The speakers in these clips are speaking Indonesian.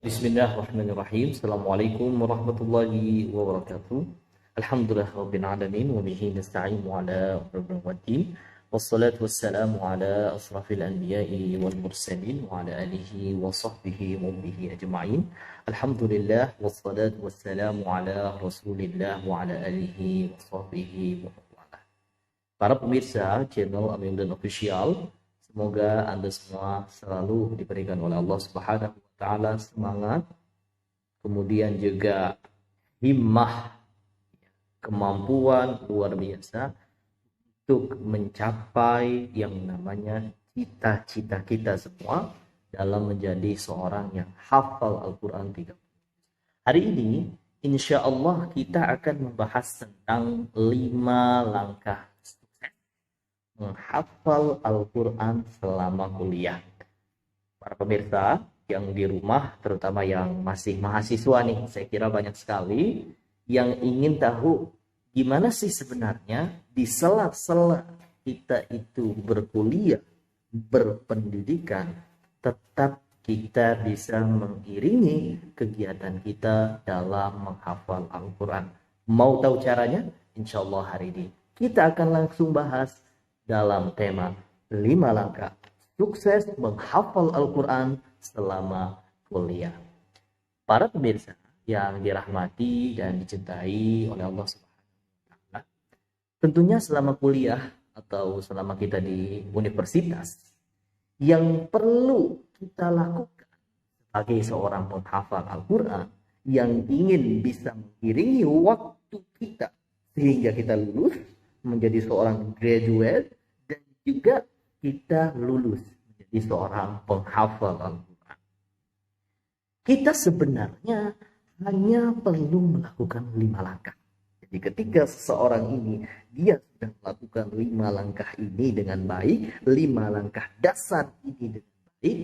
Bismillahirrahmanirrahim. Assalamualaikum warahmatullahi wabarakatuh. Alhamdulillah rabbil alamin wa bihi nasta'inu ala umuri waddin. Wassalatu wassalamu ala asrafil anbiya'i wal mursalin wa ala alihi wa sahbihi wa bihi ajma'in. Alhamdulillah wassalatu wassalamu ala Rasulillah wa ala alihi wa sahbihi wa wala. Para pemirsa channel Amin dan Official, semoga Anda semua selalu diberikan oleh Allah Subhanahu wa taala semangat, kemudian juga himmah, kemampuan luar biasa untuk mencapai yang namanya cita-cita kita semua dalam menjadi seorang yang hafal Al-Quran 30. Hari ini insya Allah kita akan membahas tentang 5 langkah menghafal Al-Quran selama kuliah. Para pemirsa yang di rumah, terutama yang masih mahasiswa nih, saya kira banyak sekali yang ingin tahu gimana sih sebenarnya di sela-sela kita itu berkuliah, berpendidikan, tetap kita bisa mengiringi kegiatan kita dalam menghafal Al-Quran. Mau tahu caranya? Insya Allah hari ini kita akan langsung bahas dalam tema 5 langkah sukses menghafal Al-Quran selama kuliah. Para pemirsa yang dirahmati dan dicintai oleh Allah Subhanahu wa taala, tentunya selama kuliah atau selama kita di universitas, yang perlu kita lakukan sebagai seorang penghafal Al-Quran yang ingin bisa mengiringi waktu kita sehingga kita lulus menjadi seorang graduate dan juga kita lulus menjadi seorang penghafal Al-Quran. Kita sebenarnya hanya perlu melakukan 5 langkah. Jadi ketika seseorang ini dia sudah melakukan 5 langkah ini dengan baik, 5 langkah dasar ini dengan baik,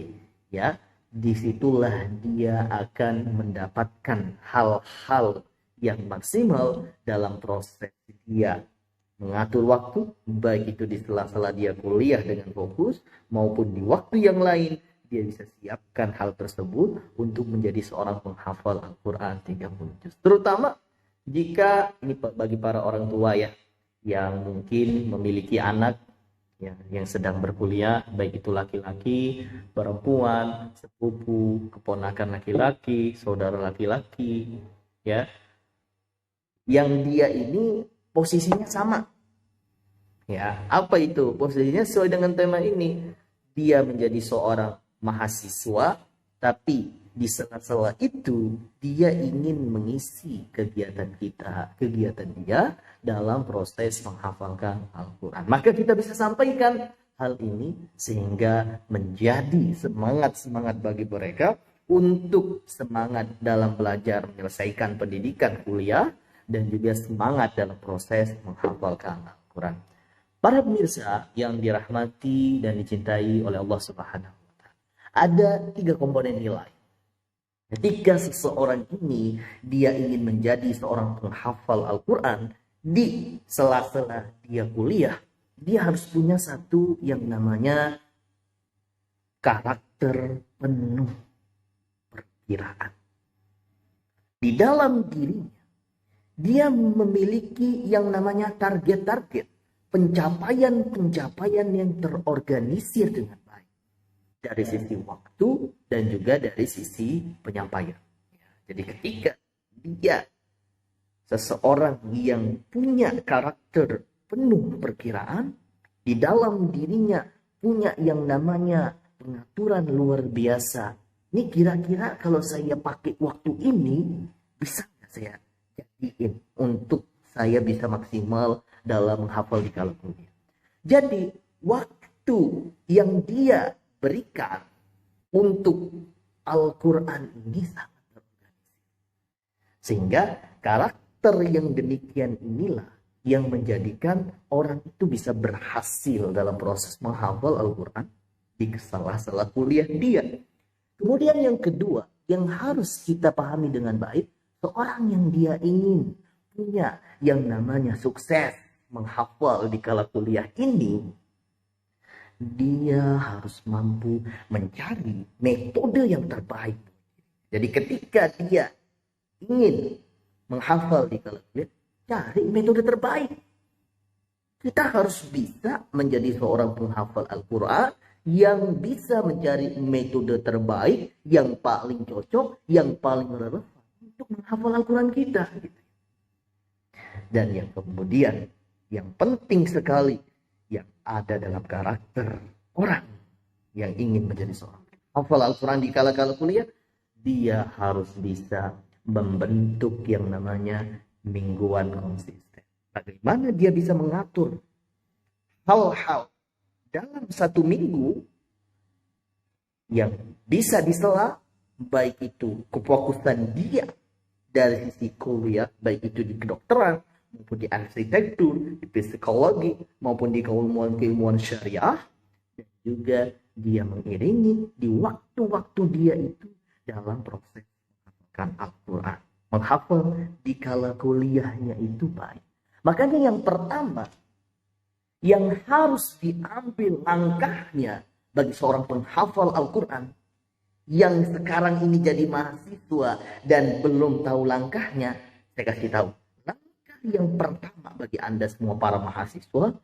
ya, disitulah dia akan mendapatkan hal-hal yang maksimal dalam proses dia mengatur waktu, baik itu di sela-sela dia kuliah dengan fokus maupun di waktu yang lain, dia bisa siapkan hal tersebut untuk menjadi seorang penghafal Al-Quran 30 juz. Terutama jika ini bagi para orang tua ya, yang mungkin memiliki anak ya, yang sedang berkuliah, baik itu laki-laki, perempuan, sepupu, keponakan laki-laki, saudara laki-laki, ya, yang dia ini posisinya sama. Ya, apa itu? Posisinya sesuai dengan tema ini. Dia menjadi seorang mahasiswa, tapi di sela-sela itu dia ingin mengisi kegiatan dia dalam proses menghafalkan Al-Quran. Maka kita bisa sampaikan hal ini sehingga menjadi semangat-semangat bagi mereka untuk semangat dalam belajar menyelesaikan pendidikan kuliah dan juga semangat dalam proses menghafalkan Al-Quran. Para pemirsa yang dirahmati dan dicintai oleh Allah Subhanahu wa taala, ada 3 komponen nilai. Ketika seseorang ini dia ingin menjadi seorang penghafal Al-Quran di sela-sela dia kuliah, dia harus punya satu yang namanya karakter penuh perkiraan. Di dalam dirinya dia memiliki yang namanya target-target, pencapaian-pencapaian yang terorganisir dengan baik dari sisi waktu dan juga dari sisi penyampaian. Jadi ketika dia seseorang yang punya karakter penuh perkiraan, di dalam dirinya punya yang namanya pengaturan luar biasa. Ini kira-kira kalau saya pakai waktu ini, bisa nggak saya jadiin untuk saya bisa maksimal dalam menghafal di kala kuliah. Jadi waktu yang dia berikan untuk Al-Quran ini sangat terorganisir. Sehingga karakter yang demikian inilah yang menjadikan orang itu bisa berhasil dalam proses menghafal Al-Quran di sela-sela kuliah dia. Kemudian yang kedua yang harus kita pahami dengan baik, seorang yang dia ingin punya yang namanya sukses menghafal di kala kuliah ini, dia harus mampu mencari metode yang terbaik. Jadi ketika dia ingin menghafal di kala kuliah, cari metode terbaik. Kita harus bisa menjadi seorang penghafal Al-Quran yang bisa mencari metode terbaik, yang paling cocok, yang paling relevan untuk menghafal Al-Quran kita. Dan yang kemudian, yang penting sekali, yang ada dalam karakter orang yang ingin menjadi seorang hafal Al-Quran di kala-kala kuliah, dia harus bisa membentuk yang namanya mingguan konsisten. Bagaimana dia bisa mengatur hal-hal dalam satu minggu yang bisa disela, baik itu kefokusan dia dari sisi kuliah, baik itu di kedokteran, maupun di arsitektur, di psikologi, maupun di keilmuan syariah, dan juga dia mengiringi di waktu-waktu dia itu dalam proses menghafalkan Al-Quran. Menghafal di kala kuliahnya itu baik. Makanya yang pertama, yang harus diambil langkahnya bagi seorang penghafal Al-Quran yang sekarang ini jadi mahasiswa dan belum tahu langkahnya, saya kasih tahu. Langkah yang pertama bagi Anda semua para mahasiswa,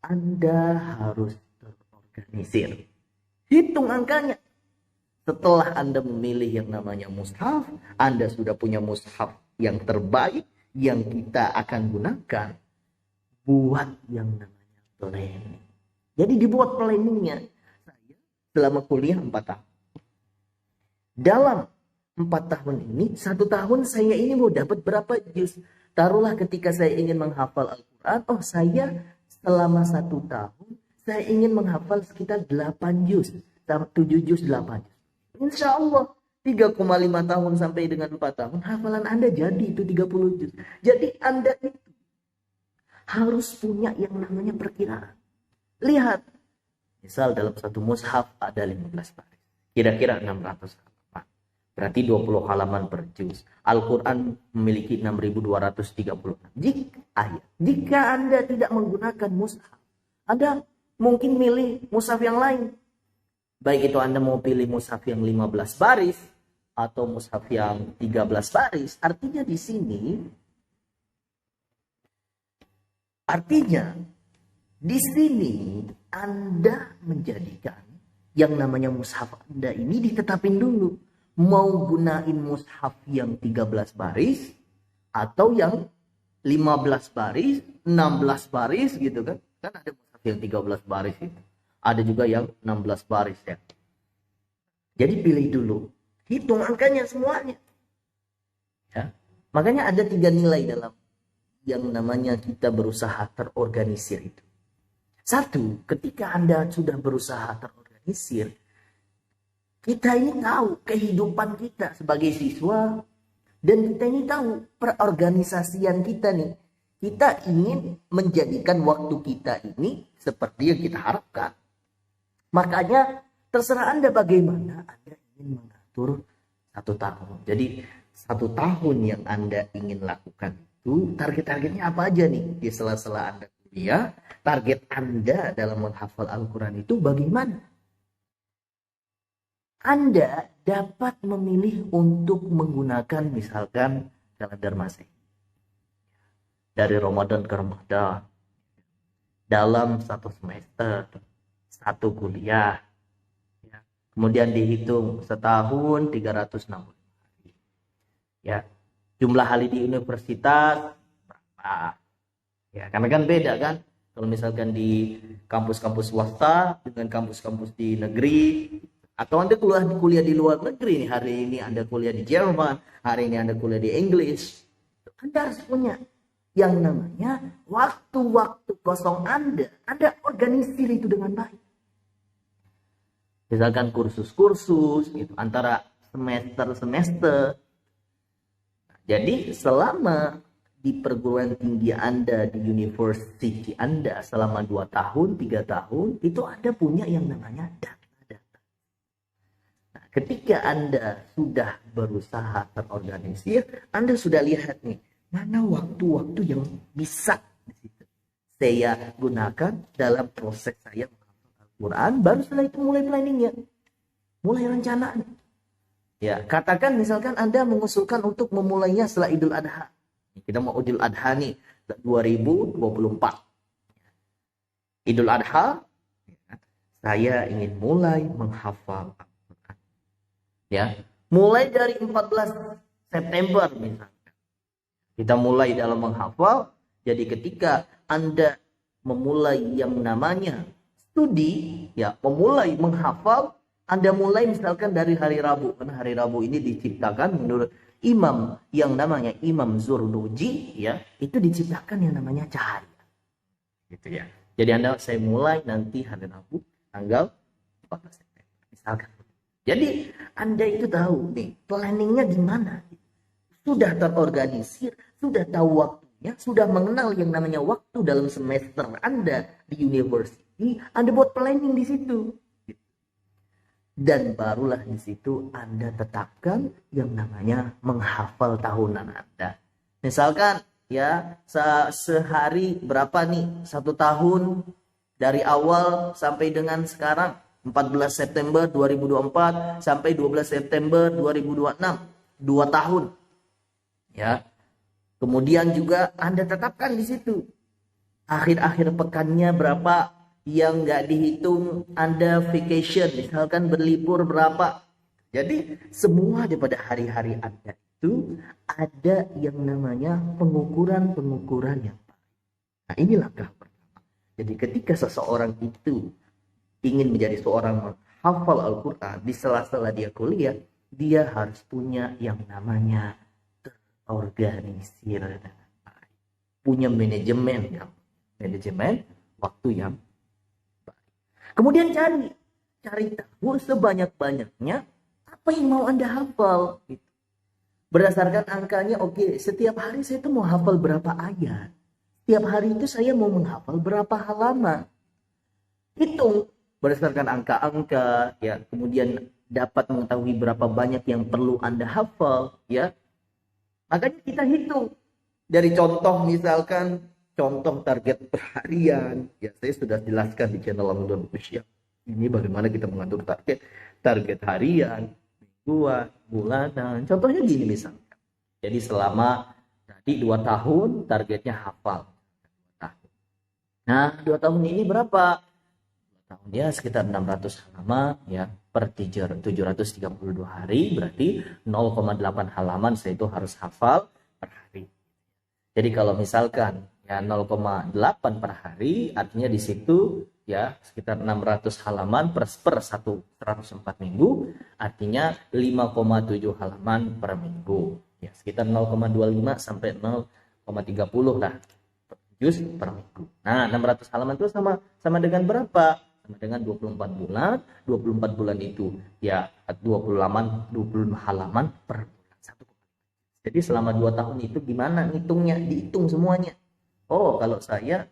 Anda harus terorganisir. Hitung angkanya. Setelah Anda memilih yang namanya mushaf, Anda sudah punya mushaf yang terbaik yang kita akan gunakan. Buat yang namanya planning. Jadi dibuat planningnya. Saya selama kuliah 4 tahun. Dalam 4 tahun ini, 1 tahun saya ini mau dapat berapa juz? Taruhlah ketika saya ingin menghafal Al-Quran, saya selama 1 tahun, saya ingin menghafal sekitar 8 juz. 7 juz, 8 juz. Insya Allah 3,5 tahun sampai dengan 4 tahun, hafalan Anda jadi itu 30 juz. Jadi Anda itu harus punya yang namanya perkiraan. Lihat, misal dalam satu mushaf ada 15 baris. Kira-kira 600 halaman. Berarti 20 halaman per juz. Al-Quran memiliki 6.236 ayat. Jika Anda tidak menggunakan mushaf, Anda mungkin milih mushaf yang lain. Baik itu Anda mau pilih mushaf yang 15 baris atau mushaf yang 13 baris. Artinya di sini Anda menjadikan yang namanya mushaf Anda ini ditetapin dulu. Mau gunain mushaf yang 13 baris atau yang 15 baris, 16 baris gitu kan. Kan ada mushaf yang 13 baris itu. Ada juga yang 16 baris ya. Jadi pilih dulu. Hitung angkanya semuanya. Ya. Makanya ada 3 nilai dalam yang namanya kita berusaha terorganisir itu. 1, ketika Anda sudah berusaha terorganisir, kita ini tahu kehidupan kita sebagai siswa, dan kita ini tahu perorganisasian kita nih. Kita ingin menjadikan waktu kita ini seperti yang kita harapkan. Makanya terserah Anda bagaimana Anda ingin mengatur 1 tahun. Jadi 1 tahun yang Anda ingin lakukan itu target-targetnya apa aja nih di sela-sela Anda kuliah. Target Anda dalam menghafal Al-Quran itu bagaimana? Anda dapat memilih untuk menggunakan misalkan kalender Masehi. Dari Ramadan ke Ramadan. Dalam 1 semester. 1 kuliah. Ya. Kemudian dihitung setahun 360 hari. Ya. Jumlah hari di universitas berapa? Ya, karena kan beda kan. Kalau misalkan di kampus-kampus swasta dengan kampus-kampus di negeri, atau Anda kuliah di luar negeri nih, hari ini Anda kuliah di Jerman, hari ini Anda kuliah di Inggris. Anda harus punya yang namanya waktu-waktu kosong Anda organisir itu dengan baik. Misalkan kursus-kursus gitu antara semester-semester. Jadi selama di perguruan tinggi Anda, di university Anda selama 2 tahun, 3 tahun, itu Anda punya yang namanya data-data. Nah, ketika Anda sudah berusaha terorganisir, Anda sudah lihat nih, mana waktu-waktu yang bisa di situ saya gunakan dalam proses saya menghafal Al-Quran. Baru setelah itu mulai planningnya, mulai rencanaan. Ya, katakan misalkan Anda mengusulkan untuk memulainya setelah Idul Adha. Kita mau Idul Adha nih, 2024. Idul Adha, saya ingin mulai menghafal Al-Quran. Ya, mulai dari 14 September misalkan. Kita mulai dalam menghafal. Jadi ketika Anda memulai yang namanya studi, ya, memulai menghafal, Anda mulai misalkan dari hari Rabu. Karena hari Rabu ini diciptakan menurut imam yang namanya Imam Zurnuji, ya, itu diciptakan yang namanya cahaya. Gitu ya. Jadi saya mulai nanti hari Rabu tanggal 14 September misalkan. Jadi Anda itu tahu nih planningnya gimana. Sudah terorganisir, sudah tahu waktunya, sudah mengenal yang namanya waktu dalam semester Anda di university, Anda buat planning di situ. Dan barulah di situ Anda tetapkan yang namanya menghafal tahunan Anda. Misalkan ya, sehari berapa nih? 1 tahun dari awal sampai dengan sekarang 14 September 2024 sampai 12 September 2026, 2 tahun. Ya. Kemudian juga Anda tetapkan di situ. Akhir-akhir pekannya berapa yang nggak dihitung, Anda vacation, misalkan berlibur berapa. Jadi semua daripada hari-hari Anda itu ada yang namanya pengukuran-pengukuran yang baik. Nah, ini langkah pertama. Jadi ketika seseorang itu ingin menjadi seorang menghafal Al-Quran, di sela-sela dia kuliah, dia harus punya yang namanya terorganisir dengan baik. Punya manajemen waktu yang baik. Kemudian cari tahu sebanyak-banyaknya apa yang mau Anda hafal. Gitu. Berdasarkan angkanya, oke, setiap hari saya itu mau hafal berapa ayat. Setiap hari itu saya mau menghafal berapa halaman. Hitung berdasarkan angka-angka, ya. Kemudian dapat mengetahui berapa banyak yang perlu Anda hafal, ya. Makanya kita hitung. Dari contoh misalkan, contoh target perharian. Ya, saya sudah jelaskan di channel Ramadan Official. Ini bagaimana kita mengatur target harian, mingguan, bulanan. Contohnya gini misalnya. Jadi selama tadi 2 tahun targetnya hafal. Nah, 2 tahun ini berapa? 2 tahun ya sekitar 600 halaman ya per 732 hari, berarti 0,8 halaman saya itu harus hafal per hari. Jadi kalau misalkan ya 0,8 per hari, artinya di situ ya sekitar 600 halaman per 104 minggu, artinya 5,7 halaman per minggu. Ya, sekitar 0,25 sampai 0,30 lah juz per minggu. Nah, 600 halaman itu sama dengan berapa? Sama dengan 24 bulan. 24 bulan itu ya 20 halaman per bulan. Jadi selama 2 tahun itu gimana ngitungnya? Dihitung semuanya. Oh, kalau saya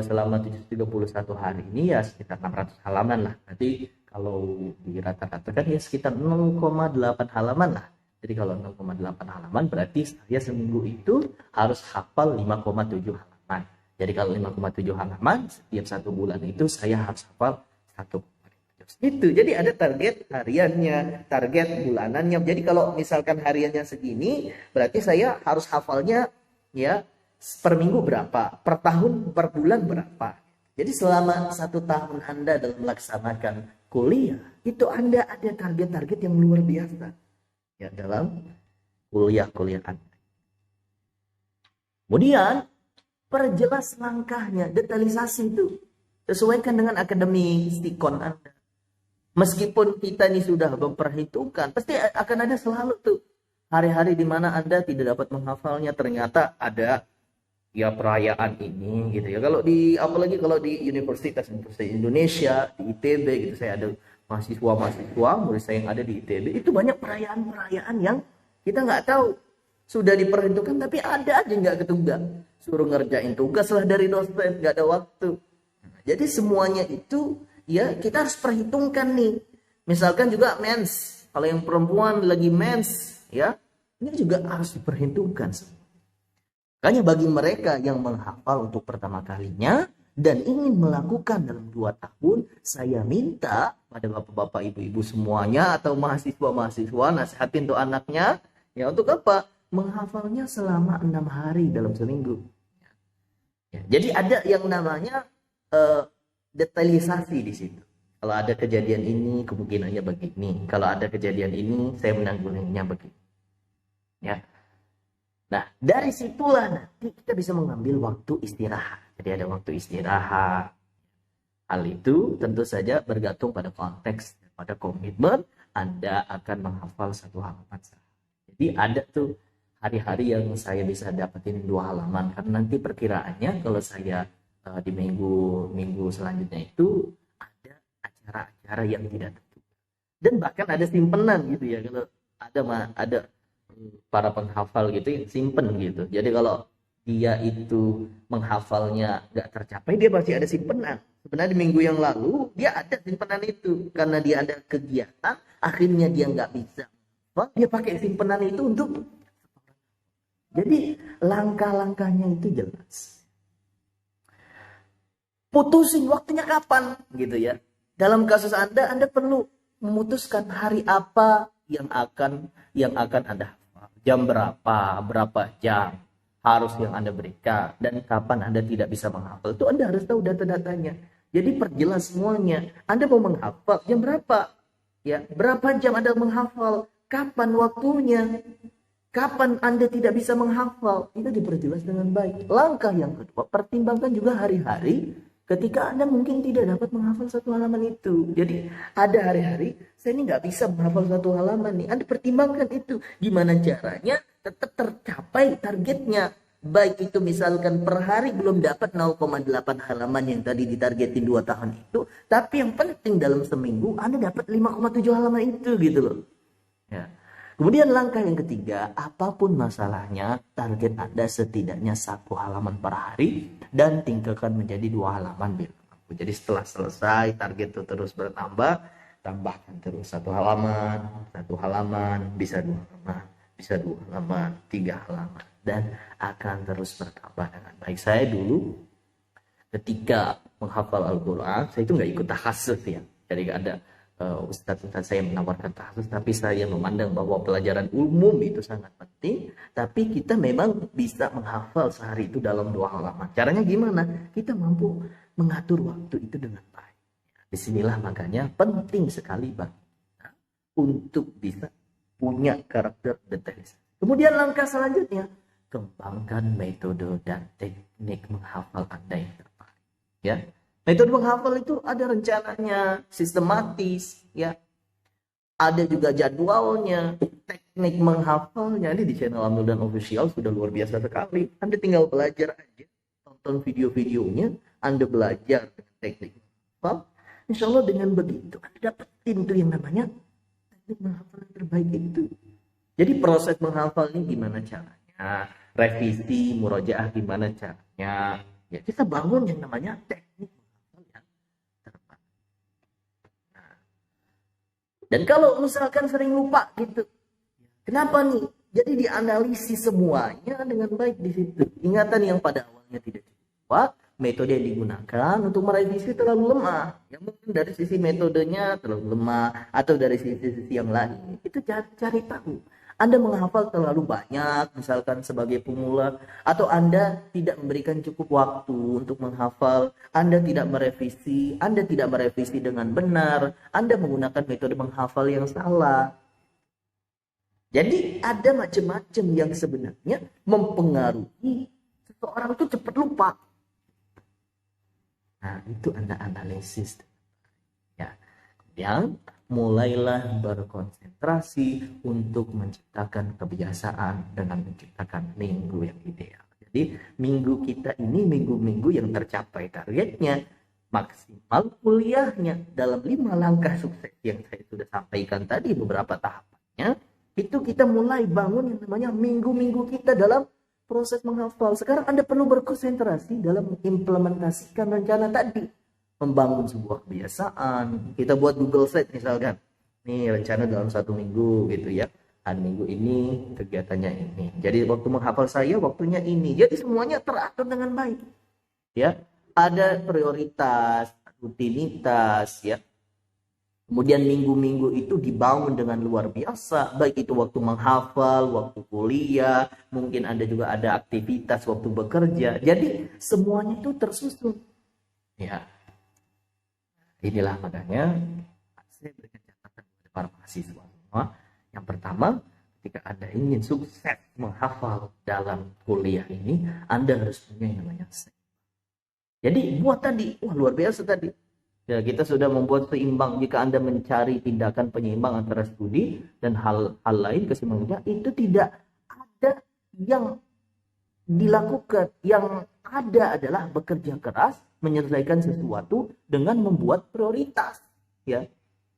selama 731 hari ini ya sekitar 600 halaman lah. Nanti kalau di rata-rata kan ya sekitar 0,8 halaman lah. Jadi kalau 0,8 halaman berarti saya seminggu itu harus hafal 5,7 halaman. Jadi kalau 5,7 halaman setiap 1 bulan itu saya harus hafal 1,7. Itu. Jadi ada target hariannya, target bulanannya. Jadi kalau misalkan hariannya segini, berarti saya harus hafalnya ya per minggu berapa, per tahun, per bulan berapa. Jadi selama 1 tahun Anda dalam melaksanakan kuliah, itu Anda ada target-target yang luar biasa ya dalam kuliah Anda. Kemudian perjelas langkahnya, detailisasi itu sesuaikan dengan akademik stikon Anda. Meskipun kita ini sudah memperhitungkan, pasti akan ada selalu tuh hari-hari di mana Anda tidak dapat menghafalnya, ternyata ada ya perayaan ini gitu ya. Kalau apalagi kalau di Universitas Indonesia, di ITB gitu, saya ada mahasiswa murid saya yang ada di ITB, itu banyak perayaan-perayaan yang kita nggak tahu. Sudah diperhitungkan tapi ada aja nggak ketunggak. Suruh ngerjain tugas lah dari dosen, nggak ada waktu. Jadi semuanya itu ya kita harus perhitungkan nih. Misalkan juga mens, kalau yang perempuan lagi mens ya, ini juga harus diperhitungkan. Makanya bagi mereka yang menghafal untuk pertama kalinya, dan ingin melakukan dalam 2 tahun, saya minta pada bapak-bapak, ibu-ibu semuanya atau mahasiswa-mahasiswa nasihatin tuh anaknya, ya untuk apa? Menghafalnya selama 6 hari dalam seminggu. Ya, jadi ada yang namanya detailisasi di situ. Kalau ada kejadian ini, kemungkinannya begini. Kalau ada kejadian ini, saya menanggulanginya begini. Ya. Nah, dari situlah nanti kita bisa mengambil waktu istirahat. Jadi ada waktu istirahat. Hal itu tentu saja bergantung pada konteks, pada komitmen Anda akan menghafal 1 halaman. Jadi ada tuh hari-hari yang saya bisa dapetin 2 halaman. Karena nanti perkiraannya kalau saya di minggu selanjutnya itu ada acara-acara yang tidak tentu. Dan bahkan ada simpenan gitu ya. Kalau ada para penghafal gitu yang simpen gitu. Jadi kalau dia itu menghafalnya nggak tercapai, dia masih ada simpenan. Sebenarnya di minggu yang lalu dia ada simpenan itu, karena dia ada kegiatan, akhirnya dia nggak bisa. Dia pakai simpenan itu untuk. Jadi langkah-langkahnya itu jelas. Putusin waktunya kapan gitu ya. Dalam kasus Anda perlu memutuskan hari apa yang akan Anda hafal. Jam berapa jam harus yang Anda berikan, dan kapan Anda tidak bisa menghafal. Itu Anda harus tahu data-datanya. Jadi perjelas semuanya. Anda mau menghafal jam berapa? Ya, berapa jam Anda menghafal? Kapan waktunya? Kapan Anda tidak bisa menghafal? Itu diperjelas dengan baik. Langkah yang kedua, pertimbangkan juga hari-hari ketika Anda mungkin tidak dapat menghafal 1 halaman itu. Jadi ada hari-hari saya ini nggak bisa menghafal 1 halaman nih. Anda pertimbangkan itu. Gimana caranya tetap tercapai targetnya. Baik itu misalkan per hari belum dapat 0,8 halaman yang tadi ditargetin 2 tahun itu. Tapi yang penting dalam seminggu Anda dapat 5,7 halaman itu gitu loh. Ya. Kemudian langkah yang ketiga, apapun masalahnya, target Anda setidaknya 1 halaman per hari dan tingkatkan menjadi 2 halaman. Jadi setelah selesai target itu terus bertambah, tambahkan terus 1 halaman, bisa 2 halaman, bisa 2 halaman, 3 halaman, dan akan terus bertambah dengan baik. Saya dulu ketika menghafal Al-Quran, saya itu nggak ikut tahassus ya, jadi nggak ada ustadz saya menawarkan tahassus, tapi saya memandang bahwa pelajaran umum itu sangat penting. Tapi kita memang bisa menghafal sehari itu dalam 2 halaman. Caranya gimana? Kita mampu mengatur waktu itu dengan baik. Disinilah makanya penting sekali bagi kita untuk bisa punya karakter detail. Kemudian langkah selanjutnya, kembangkan metode dan teknik menghafal Anda yang terbaik. Ya. Metode menghafal itu ada rencananya, sistematis, ya. Ada juga jadwalnya, teknik menghafalnya. Ini di channel Amil dan Official sudah luar biasa sekali. Anda tinggal belajar aja, tonton video-videonya, Anda belajar teknik menghafal. Insya Allah dengan begitu Anda dapetin tuh yang namanya teknik menghafal yang terbaik itu. Jadi proses menghafal ini gimana caranya? Revisi, murojaah gimana caranya? Ya, kita bangun yang namanya teknik. Dan kalau misalkan sering lupa gitu, kenapa nih? Jadi dianalisis semuanya dengan baik di situ. Ingatan yang pada awalnya tidak cukup, metode yang digunakan untuk merevisi terlalu lemah. Yang mungkin dari sisi metodenya terlalu lemah, atau dari sisi yang lain. Itu cari tahu. Anda menghafal terlalu banyak, misalkan sebagai pemula, atau Anda tidak memberikan cukup waktu untuk menghafal, Anda tidak merevisi dengan benar, Anda menggunakan metode menghafal yang salah. Jadi ada macam-macam yang sebenarnya mempengaruhi seseorang itu cepat lupa. Nah, itu Anda analisis. Ya. Kemudian mulailah berkonsentrasi untuk menciptakan kebiasaan dengan menciptakan minggu yang ideal. Jadi minggu kita ini minggu-minggu yang tercapai targetnya, maksimal kuliahnya dalam 5 langkah sukses yang saya sudah sampaikan tadi beberapa tahapannya. Itu kita mulai bangun yang namanya minggu-minggu kita dalam proses menghafal. Sekarang Anda perlu berkonsentrasi dalam mengimplementasikan rencana tadi. Membangun sebuah kebiasaan. Kita buat Google Sheet misalkan. Nih rencana dalam 1 minggu gitu ya. Hari minggu ini kegiatannya ini. Jadi waktu menghafal saya waktunya ini. Jadi semuanya teratur dengan baik. Ya. ada prioritas, rutinitas ya. Kemudian minggu-minggu itu dibangun dengan luar biasa, baik itu waktu menghafal, waktu kuliah, mungkin Anda juga ada aktivitas waktu bekerja. Jadi semuanya itu tersusun. Ya. Inilah makanya saya berikan catatan kepada para mahasiswa semua. Yang pertama, ketika Anda ingin sukses menghafal dalam kuliah ini, Anda harus punya yang namanya seimbang. Jadi buat tadi, wah luar biasa tadi. Ya, kita sudah membuat seimbang. Jika Anda mencari tindakan penyeimbang antara studi dan hal-hal lain keseimbangannya, itu tidak ada yang dilakukan. Yang ada adalah bekerja keras, menyelesaikan sesuatu dengan membuat prioritas. Ya,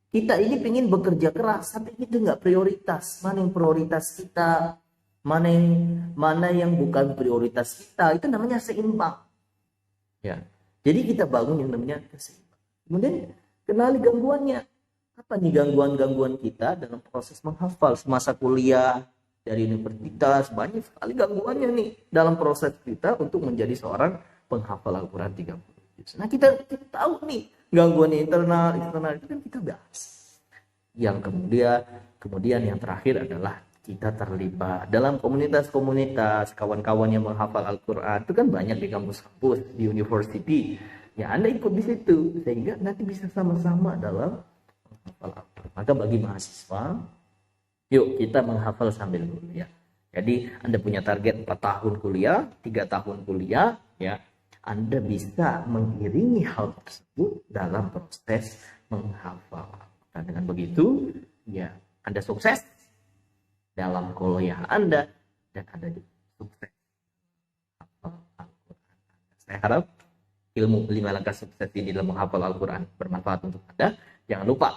kita ini ingin bekerja keras, tapi kita nggak prioritas. Mana yang prioritas kita, mana yang bukan prioritas kita, itu namanya seimbang. Ya, jadi kita bangun yang namanya keseimbang. Kemudian kenali gangguannya. Apa nih gangguan-gangguan kita dalam proses menghafal semasa kuliah dari universitas? Banyak sekali gangguannya nih dalam proses kita untuk menjadi seorang penghafal Al-Quran 30 juz. Nah kita tahu nih gangguan internal, eksternal itu kan kita bahas. Yang kemudian yang terakhir adalah kita terlibat dalam komunitas-komunitas, kawan-kawan yang menghafal Al-Quran. Itu kan banyak di kampus-kampus, di university. Ya, Anda ikut di situ sehingga nanti bisa sama-sama dalam menghafal Al-Quran. Maka bagi mahasiswa, yuk kita menghafal sambil kuliah. Jadi Anda punya target 4 tahun kuliah, 3 tahun kuliah, ya. Anda bisa mengiringi hal tersebut dalam proses menghafal. Dan dengan begitu, ya Anda sukses dalam kuliah Anda dan Anda juga sukses menghafal Al-Quran. Saya harap ilmu 5 langkah sukses ini dalam menghafal Al-Quran bermanfaat untuk Anda. Jangan lupa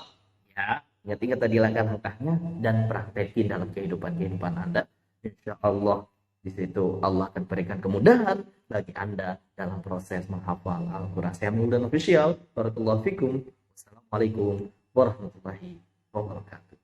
ya, ingat-ingat tadi langkah-langkahnya dan praktekin dalam kehidupan Anda. Insya Allah di situ Allah akan berikan kemudahan bagi Anda dalam proses menghafal Al-Quran. Saya Muldan Official. Barakallahu fikum. Wassalamualaikum warahmatullahi wabarakatuh.